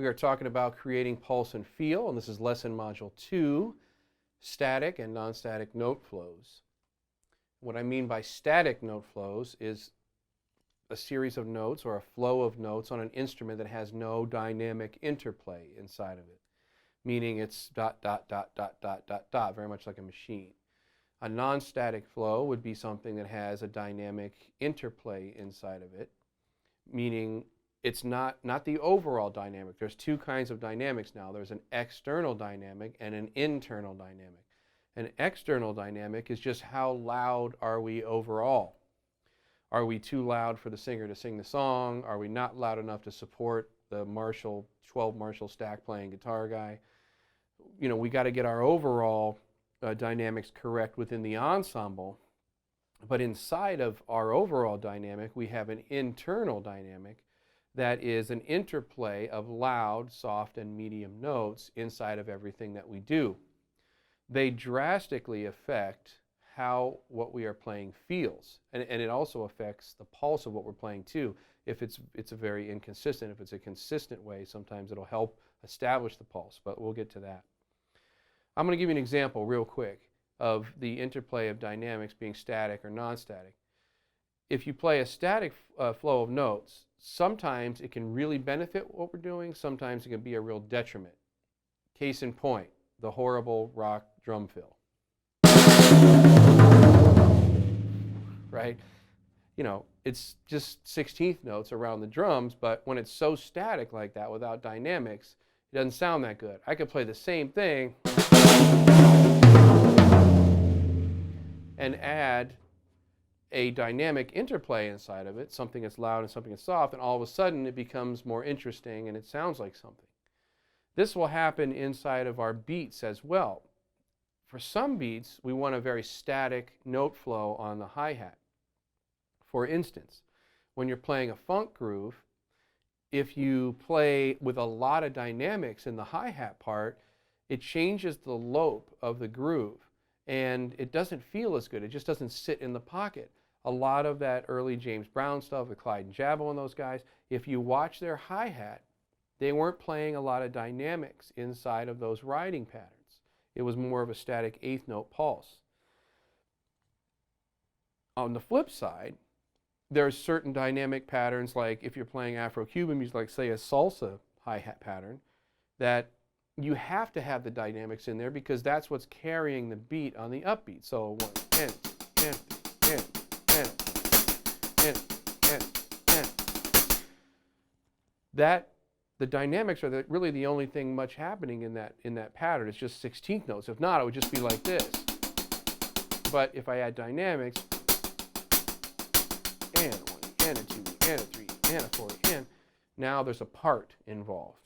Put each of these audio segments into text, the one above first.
We are talking about creating pulse and feel, and this is lesson module 2, static and non-static note flows. What I mean by static note flows is a series of notes or a flow of notes on an instrument that has no dynamic interplay inside of it, meaning it's dot, dot, dot, dot, dot, dot, dot, very much like a machine. A non-static flow would be something that has a dynamic interplay inside of it, meaning it's not the overall dynamic. There's two kinds of dynamics now. There's an external dynamic and an internal dynamic. An external dynamic is just how loud are we overall. Are we too loud for the singer to sing the song? Are we not loud enough to support the Marshall, 12 Marshall stack playing guitar guy? You know, we got to get our overall dynamics correct within the ensemble. But inside of our overall dynamic, we have an internal dynamic that is an interplay of loud, soft, and medium notes inside of everything that we do. They drastically affect how what we are playing feels, and it also affects the pulse of what we're playing too. If it's a very inconsistent, if it's a consistent way, sometimes it'll help establish the pulse, but we'll get to that. I'm going to give you an example real quick of the interplay of dynamics being static or non-static. If you play a static flow of notes, sometimes it can really benefit what we're doing, sometimes it can be a real detriment. Case in point, the horrible rock drum fill. Right? You know, it's just 16th notes around the drums, but when it's so static like that without dynamics, it doesn't sound that good. I could play the same thing and add a dynamic interplay inside of it, something that's loud and something that's soft, and all of a sudden it becomes more interesting and it sounds like something. This will happen inside of our beats as well. For some beats, we want a very static note flow on the hi-hat. For instance, when you're playing a funk groove, if you play with a lot of dynamics in the hi-hat part, it changes the lope of the groove and it doesn't feel as good. It just doesn't sit in the pocket. A lot of that early James Brown stuff, the Clyde and Jabbo and those guys, if you watch their hi-hat, they weren't playing a lot of dynamics inside of those riding patterns. It was more of a static eighth note pulse. On the flip side, there's certain dynamic patterns, like if you're playing Afro-Cuban music, like say a salsa hi-hat pattern, that you have to have the dynamics in there because that's what's carrying the beat on the upbeat. So 1, and, that the dynamics are really the only thing much happening in that pattern. It's just 16th notes. If not, it would just be like this. But if I add dynamics, and a 1, and a 2, and a 3, and a 4, and now there's a part involved.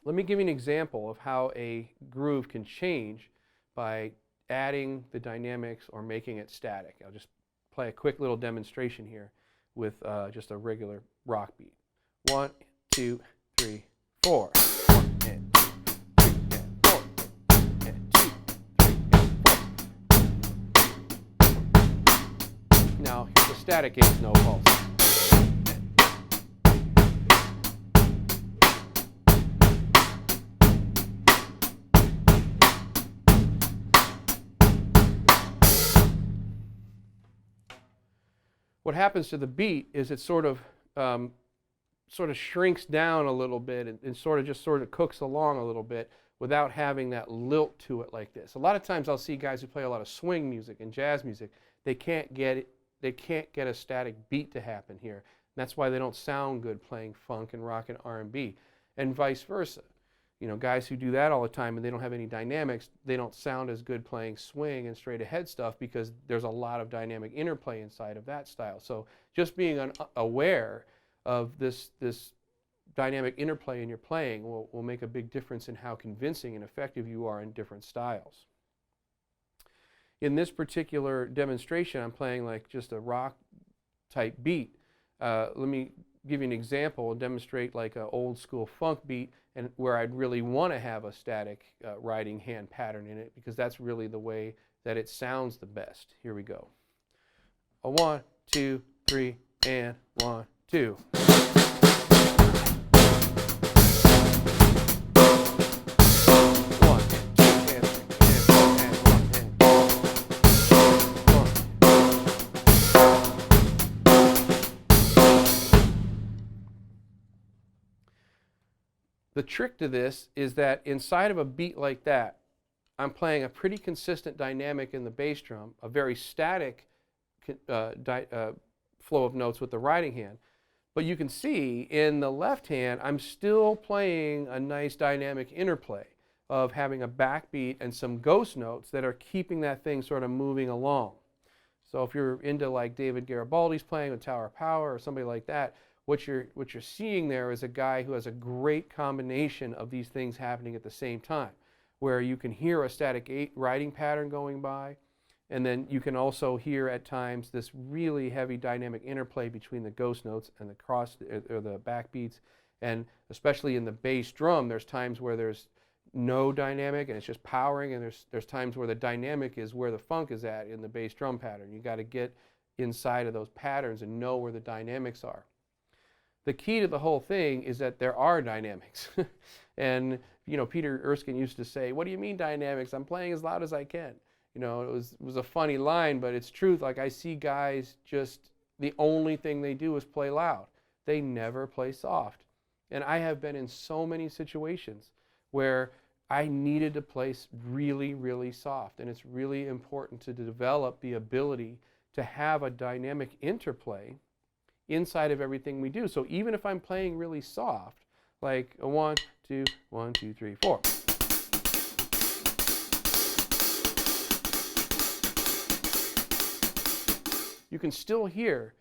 Let me give you an example of how a groove can change by adding the dynamics or making it static. I'll just play a quick little demonstration here with just a regular rock beat. 1, 2, 3, 4. 1 and 2, 3 and 4. 1 and 2, 3 and 4. Now here's a static eighth note pulse. What happens to the beat is it sort of shrinks down a little bit and sort of cooks along a little bit without having that lilt to it like this. A lot of times I'll see guys who play a lot of swing music and jazz music. They can't get a static beat to happen here. And that's why they don't sound good playing funk and rock and R&B, and vice versa. You know, guys who do that all the time and they don't have any dynamics, they don't sound as good playing swing and straight ahead stuff because there's a lot of dynamic interplay inside of that style. So just being aware of this dynamic interplay in your playing will make a big difference in how convincing and effective you are in different styles. In this particular demonstration, I'm playing like just a rock type beat. Let me give you an example and demonstrate like an old school funk beat, and where I'd really want to have a static riding hand pattern in it, because that's really the way that it sounds the best. Here we go. A 1, 2, 3, and 1, 2. the trick to this is that inside of a beat like that, I'm playing a pretty consistent dynamic in the bass drum, a very static flow of notes with the riding hand. But you can see in the left hand, I'm still playing a nice dynamic interplay of having a backbeat and some ghost notes that are keeping that thing sort of moving along. So if you're into like David Garibaldi's playing with Tower of Power or somebody like that, what you're seeing there is a guy who has a great combination of these things happening at the same time, where you can hear a static 8 riding pattern going by, and then you can also hear at times this really heavy dynamic interplay between the ghost notes and the cross or the backbeats. And especially in the bass drum, there's times where there's no dynamic and it's just powering, and there's times where the dynamic is where the funk is at in the bass drum pattern. You got to get inside of those patterns and know where the dynamics are. The key to the whole thing is that there are dynamics. And you know, Peter Erskine used to say, "What do you mean dynamics? I'm playing as loud as I can." You know, it was a funny line, but it's truth. Like, I see guys just, the only thing they do is play loud. They never play soft. And I have been in so many situations where I needed to play really, really soft. And it's really important to develop the ability to have a dynamic interplay inside of everything we do. So even if I'm playing really soft, like a 1, 2, 1, 2, 3, 4. You can still hear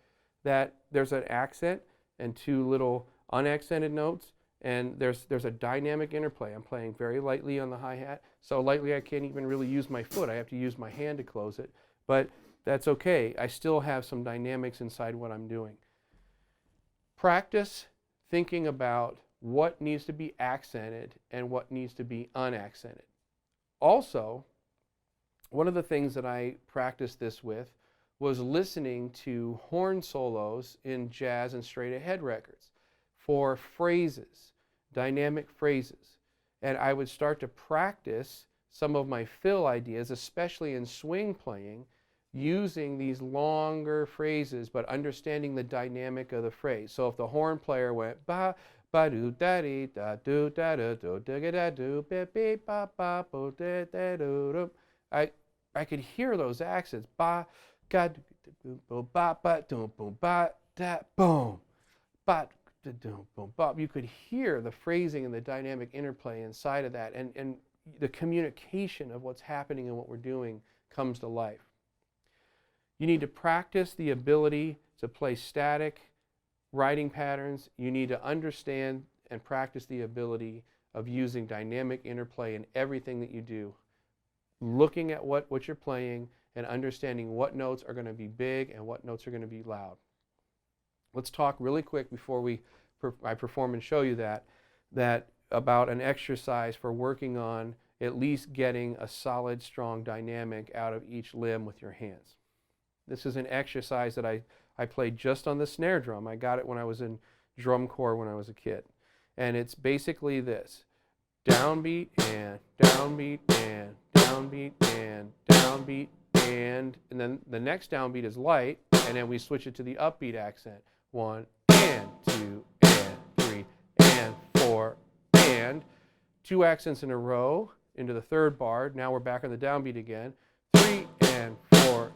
that there's an accent and 2 little unaccented notes, and there's a dynamic interplay. I'm playing very lightly on the hi-hat, so lightly I can't even really use my foot. I have to use my hand to close it, but that's okay. I still have some dynamics inside what I'm doing. Practice thinking about what needs to be accented and what needs to be unaccented. Also, one of the things that I practiced this with was listening to horn solos in jazz and straight ahead records for phrases, dynamic phrases. And I would start to practice some of my fill ideas, especially in swing playing, using these longer phrases, but understanding the dynamic of the phrase. So if the horn player went ba ba do da dee da do da do do da da do be be ba ba bo da da do, I could hear those accents. Ba ga do boom ba ba do boom ba da boom ba do boom ba. You could hear the phrasing and the dynamic interplay inside of that, and the communication of what's happening and what we're doing comes to life. You need to practice the ability to play static writing patterns. You need to understand and practice the ability of using dynamic interplay in everything that you do. Looking at what you're playing and understanding what notes are going to be big and what notes are going to be loud. Let's talk really quick before I perform and show you that about an exercise for working on at least getting a solid, strong dynamic out of each limb with your hands. This is an exercise that I played just on the snare drum. I got it when I was in drum corps when I was a kid. And it's basically this: downbeat and downbeat and downbeat and downbeat and then the next downbeat is light, and then we switch it to the upbeat accent. 1 and 2 and 3 and 4 and 2 accents in a row into the third bar. Now we're back on the downbeat again. 3 and 4,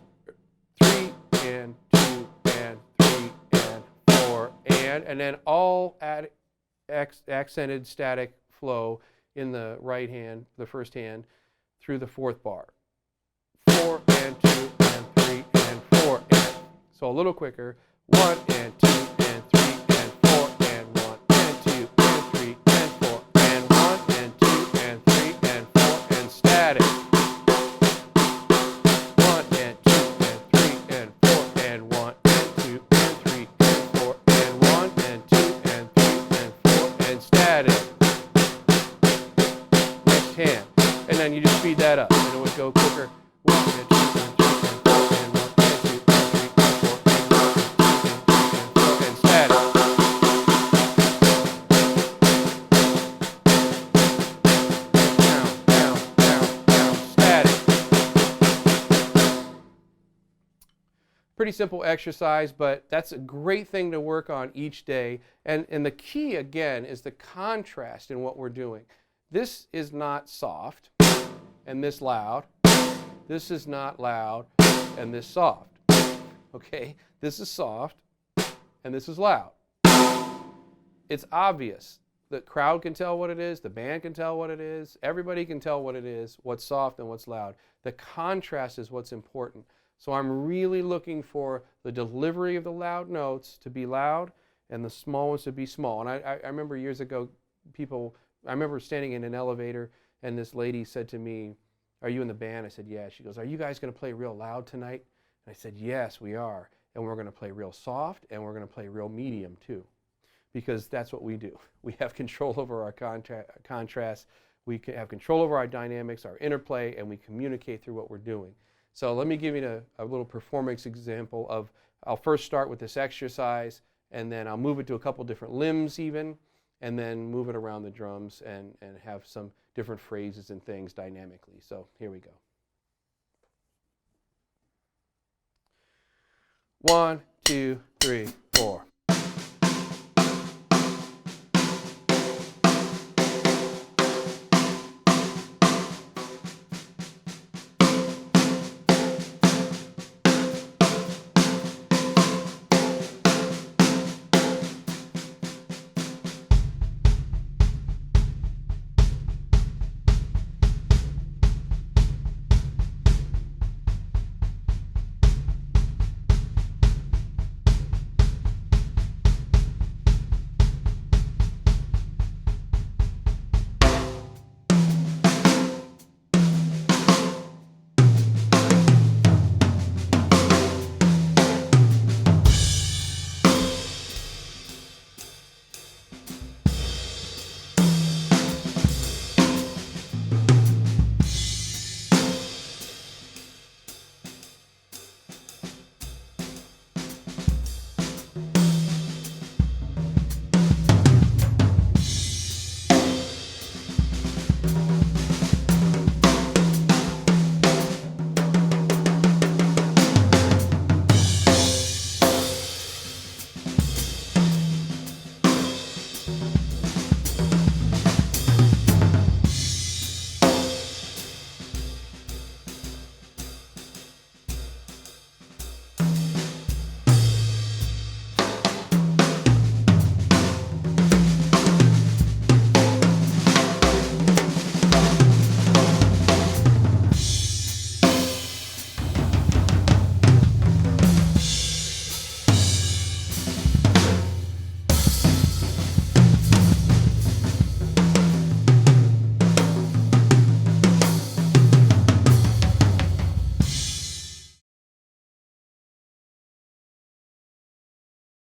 3 and 2 and 3 and 4 and then all accented static flow in the right hand, the first hand, through the fourth bar. 4 and 2 and 3 and 4 and. So a little quicker. 1 and 2 and 3 and 4 and 1 and 2 and 3 and 4 and 1 and 2 and 3 and 4 and static. 1 and 2 and 3 and 4 and 1 and 2 and 3 and 4 and 1 and 2 and 3 and 4 and static. Next hand. And then you just speed that up and it would go quicker. 1 and 2 and 3 and 4 and 1 and 2 and 3 and 4 and 1 and 2 and 3 and 4 and static. Down, down, down, down, static. pretty simple exercise, but that's a great thing to work on each day. And the key, again, is the contrast in what we're doing. This is not soft and this loud. This is not loud and this soft. Okay? This is soft and this is loud. It's obvious. The crowd can tell what it is. The band can tell what it is. Everybody can tell what it is, what's soft and what's loud. The contrast is what's important. So I'm really looking for the delivery of the loud notes to be loud and the small ones to be small. And I remember years ago, I remember standing in an elevator and this lady said to me, "Are you in the band?" I said, "Yeah." She goes, "Are you guys going to play real loud tonight?" And I said, "Yes, we are. And we're going to play real soft and we're going to play real medium too." Because that's what we do. We have control over our contrast. We have control over our dynamics, our interplay, and we communicate through what we're doing. So let me give you a little performance example of, I'll first start with this exercise, and then I'll move it to a couple different limbs even, and then move it around the drums and have some different phrases and things dynamically. So here we go. 1, 2, 3.